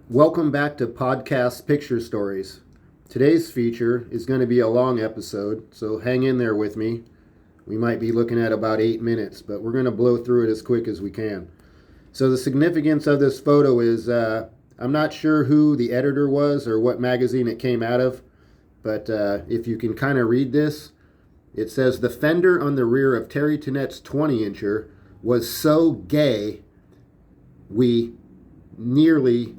Welcome back to Podcast Picture Stories. Today's feature is going to be a long episode, so hang in there with me. We might be looking at about 8 minutes, but we're going to blow through it as quick as we can. So the significance of this photo is, I'm not sure who the editor was or what magazine it came out of, but if you can kind of read this, it says, "The fender on the rear of Terry Tennet's 20-incher was so gay, we nearly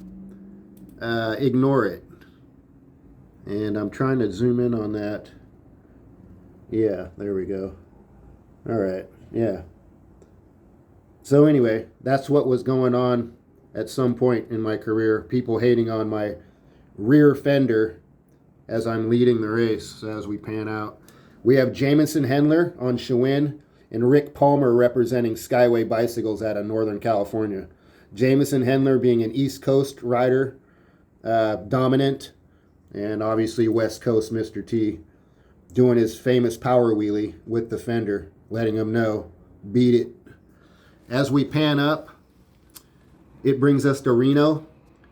ignore it." And I'm trying to zoom in on that. Yeah, there we go. All right, yeah. So anyway, that's what was going on at some point in my career. People hating on my rear fender as I'm leading the race as we pan out. We have Jamison Hendler on Schwinn and Rick Palmer representing Skyway Bicycles out of Northern California. Jamison Hendler being an East Coast rider, dominant, and obviously West Coast Mr. T doing his famous power wheelie with the fender, letting him know, beat it. As we pan up, it brings us to Reno.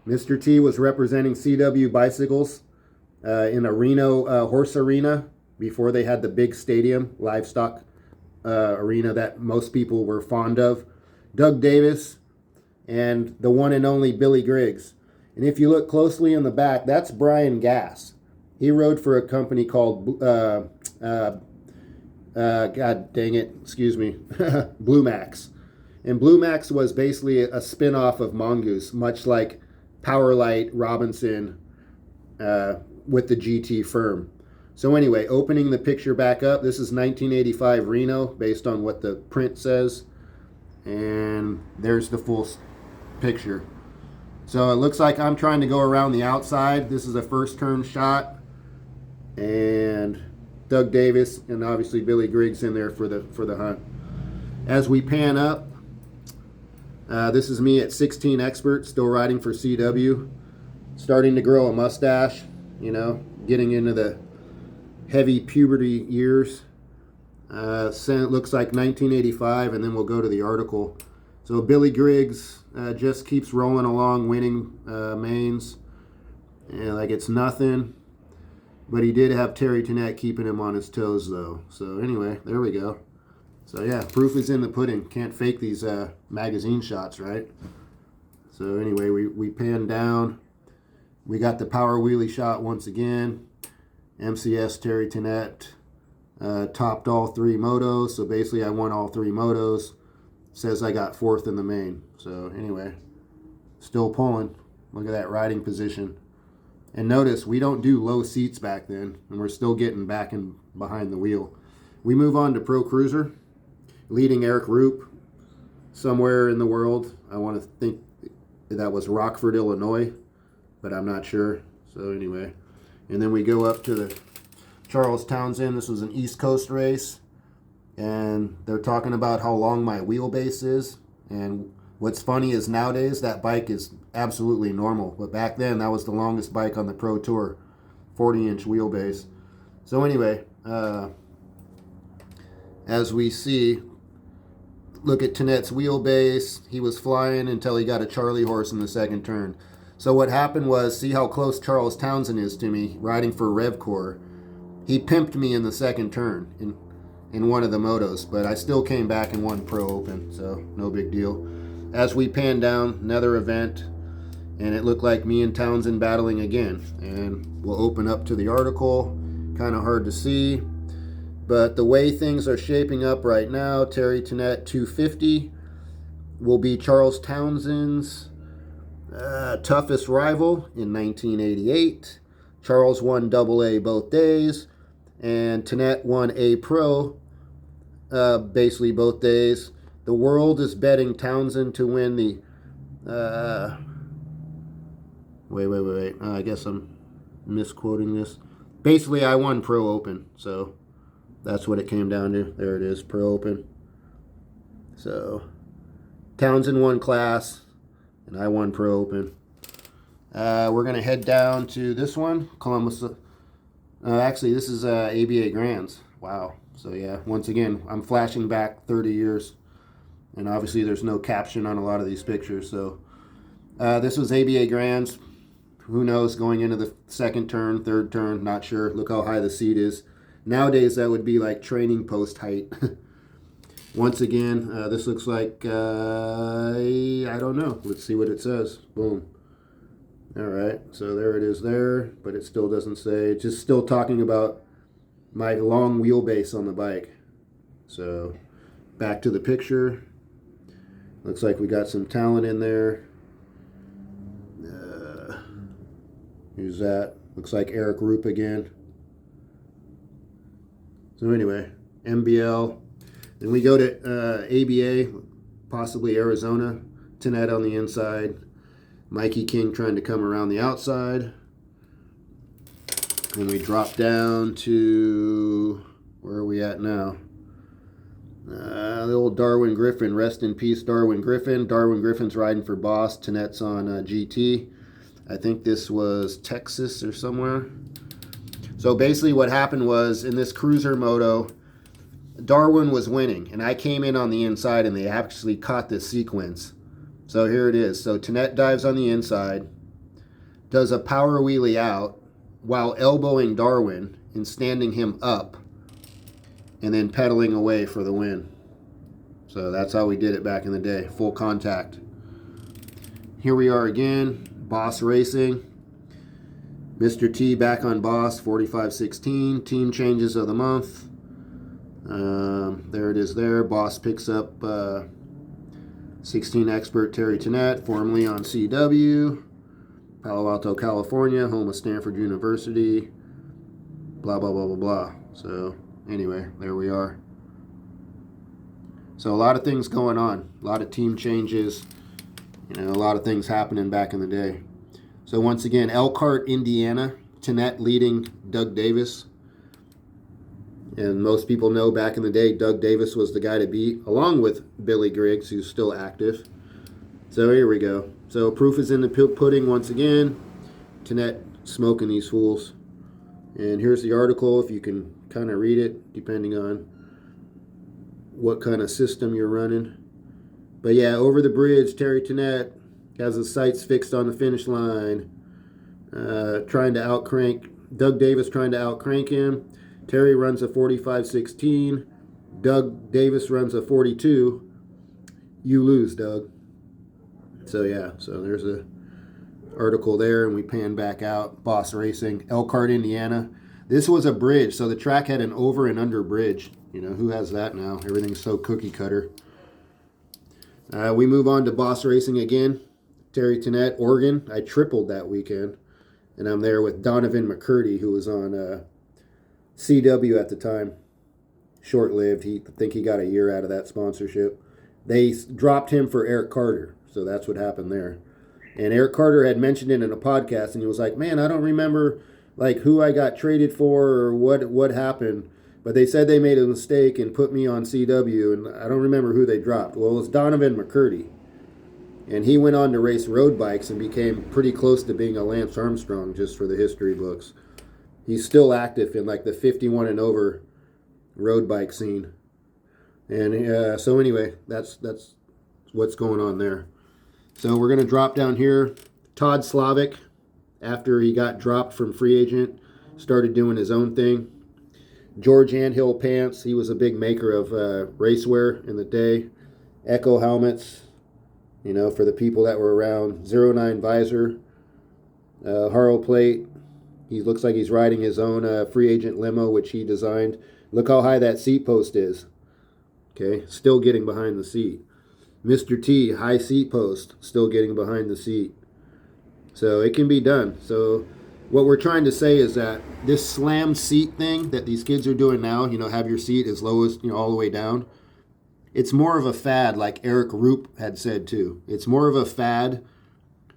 Mr. T was representing CW Bicycles in a Reno horse arena before they had the big stadium, livestock arena that most people were fond of. Doug Davis and the one and only Billy Griggs. And if you look closely in the back, that's Brian Gass. He rode for a company called, God dang it, excuse me, Blue Max. And Blue Max was basically a spin-off of Mongoose, much like Powerlight Robinson with the GT firm. So anyway, opening the picture back up, this is 1985 Reno, based on what the print says. And there's the full picture. So it looks like I'm trying to go around the outside. This is a first turn shot. And Doug Davis and obviously Billy Griggs in there for the hunt. As we pan up, this is me at 16 Expert, still riding for CW. Starting to grow a mustache, getting into the heavy puberty years. It looks like 1985, and then we'll go to the article. So Billy Griggs just keeps rolling along, winning mains, and like it's nothing. But he did have Terry Tennet keeping him on his toes, though. So anyway, there we go. So yeah, proof is in the pudding. Can't fake these magazine shots, right? So anyway, we pan down. We got the power wheelie shot once again. MCS Terry Tennet topped all 3 motos. So basically I won all 3 motos. Says I got 4th in the main. So anyway, still pulling. Look at that riding position. And notice we don't do low seats back then, and we're still getting back and behind the wheel. We move on to Pro Cruiser, leading Eric Roop somewhere in the world. I want to think that was Rockford, Illinois, but I'm not sure. So anyway, and then we go up to the Charles Townsend. This was an East Coast race, and they're talking about how long my wheelbase is. And what's funny is nowadays that bike is absolutely normal, but back then that was the longest bike on the Pro Tour, 40-inch wheelbase. So anyway, as we see, look at Tennet's wheelbase. He was flying until he got a Charlie horse in the second turn. So what happened was, see how close Charles Townsend is to me, riding for RevCore. He pimped me in the second turn in one of the motos, but I still came back and won Pro Open, so no big deal. As we pan down, another event, and it looked like me and Townsend battling again. And we'll open up to the article. Kind of hard to see, but the way things are shaping up right now, Terry Tennet 250 will be Charles Townsend's toughest rival in 1988. Charles won AA both days, and Tennet won A Pro basically both days. The world is betting Townsend to win the wait. I guess I'm misquoting this. Basically, I won Pro Open, so that's what it came down to. There it is, Pro Open. So Townsend won class, and I won Pro Open. We're going to head down to this one, Columbus. Actually, this is ABA Grands. Wow. So yeah, once again, I'm flashing back 30 years. And obviously there's no caption on a lot of these pictures. So this was ABA Grands. Who knows, going into the second turn, third turn, not sure. Look how high the seat is. Nowadays, that would be like training post height. Once again, this looks like, I don't know. Let's see what it says. Boom. All right, so there it is there, but it still doesn't say. It's just still talking about my long wheelbase on the bike. So back to the picture. Looks like we got some talent in there. Who's that? Looks like Eric Roop again. So anyway, MBL. Then we go to ABA, possibly Arizona. Tanet on the inside. Mikey King trying to come around the outside. And we drop down to, where are we at now? The old Darwin Griffin. Rest in peace, Darwin Griffin. Darwin Griffin's riding for Boss. Tanet's on GT. I think this was Texas or somewhere. So basically what happened was, in this cruiser moto, Darwin was winning, and I came in on the inside, and they actually caught this sequence. So here it is. So Tanet dives on the inside, does a power wheelie out while elbowing Darwin and standing him up, and then pedaling away for the win. So that's how we did it back in the day, full contact. Here we are again, Boss Racing. Mr. T back on Boss, 4516, team changes of the month. There it is there. Boss picks up 16 expert Terry Tanet, formerly on CW, Palo Alto, California, home of Stanford University, blah, blah, blah, blah, blah. So anyway, there we are. So a lot of things going on, a lot of team changes, a lot of things happening back in the day. So once again, Elkhart, Indiana, Tanet leading Doug Davis. And most people know back in the day, Doug Davis was the guy to beat, along with Billy Griggs, who's still active. So here we go. So proof is in the pudding once again. Tanet smoking these fools. And here's the article, if you can kind of read it, depending on what kind of system you're running. But yeah, over the bridge, Terry Tanet has his sights fixed on the finish line. Trying to outcrank, Doug Davis trying to outcrank him. Terry runs a 45.16. Doug Davis runs a 42. You lose, Doug. So yeah, so there's a article there, and we pan back out. Boss Racing, Elkhart, Indiana. This was a bridge, so the track had an over and under bridge. Who has that now? Everything's so cookie cutter. We move on to Boss Racing again. Terry Tanet, Oregon. I tripled that weekend, and I'm there with Donovan McCurdy, who was on CW at the time. Short-lived. I think he got a year out of that sponsorship. They dropped him for Eric Carter, so that's what happened there. And Eric Carter had mentioned it in a podcast, and he was like, man, I don't remember who I got traded for or what happened. But they said they made a mistake and put me on CW, and I don't remember who they dropped. Well, it was Donovan McCurdy. And he went on to race road bikes and became pretty close to being a Lance Armstrong, just for the history books. He's still active in the 51 and over road bike scene. And so anyway, that's what's going on there. So we're going to drop down here. Todd Slavic, after he got dropped from free agent, started doing his own thing. George Anthill pants. He was a big maker of racewear in the day. Echo helmets, for the people that were around. 09 visor. Haro plate. He looks like he's riding his own free agent limo, which he designed. Look how high that seat post is. Okay, still getting behind the seat. Mr. T, high seat post, still getting behind the seat. So it can be done. So what we're trying to say is that this slam seat thing that these kids are doing now, have your seat as low as, all the way down. It's more of a fad, like Eric Roop had said too. It's more of a fad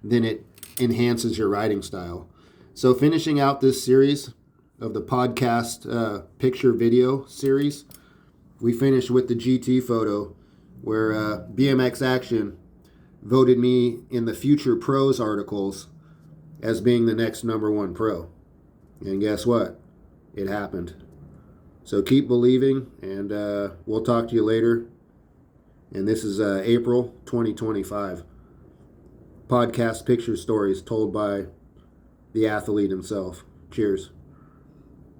than it enhances your riding style. So finishing out this series of the podcast picture video series, we finished with the GT photo where BMX Action voted me in the Future Pros articles as being the next #1 pro. And guess what? It happened. So keep believing, and we'll talk to you later. And this is April 2025. Podcast picture stories told by the athlete himself. Cheers.